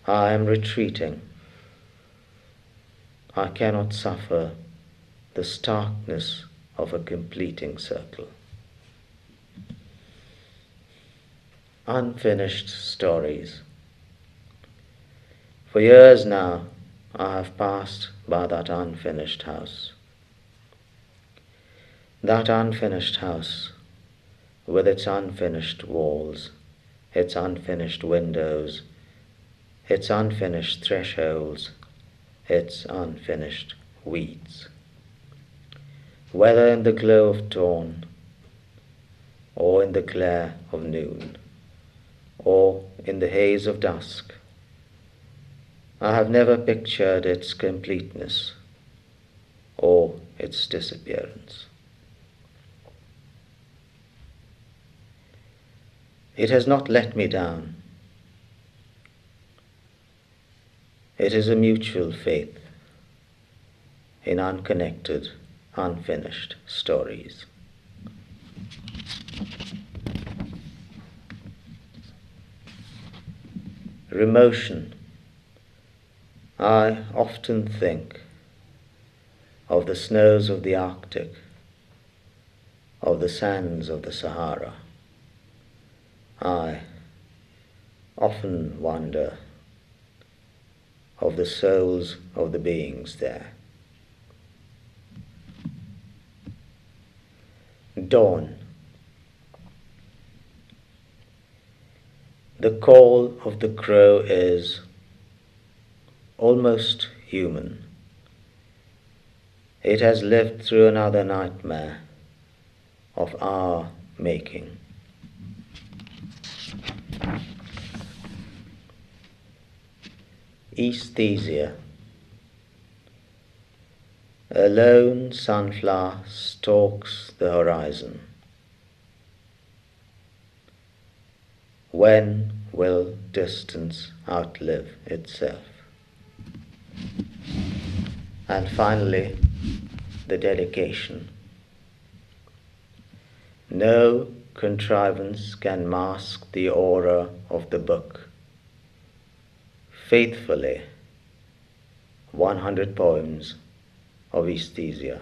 I am retreating. I cannot suffer the starkness of a completing circle. Unfinished stories. For years now, I have passed by that unfinished house. That unfinished house, with its unfinished walls, its unfinished windows, its unfinished thresholds, its unfinished weeds. Whether in the glow of dawn, or in the glare of noon, or in the haze of dusk, I have never pictured its completeness or its disappearance. It has not let me down. It is a mutual faith in unconnected, unfinished stories. Remotion. I often think of the snows of the Arctic, of the sands of the Sahara. I often wonder of the souls of the beings there. Dawn. The call of the crow is almost human. It has lived through another nightmare of our making. Aesthesia. A lone sunflower stalks the horizon. When will distance outlive itself? And finally, the dedication. No contrivance can mask the aura of the book. Faithfully, 100 Poems of Aesthesia.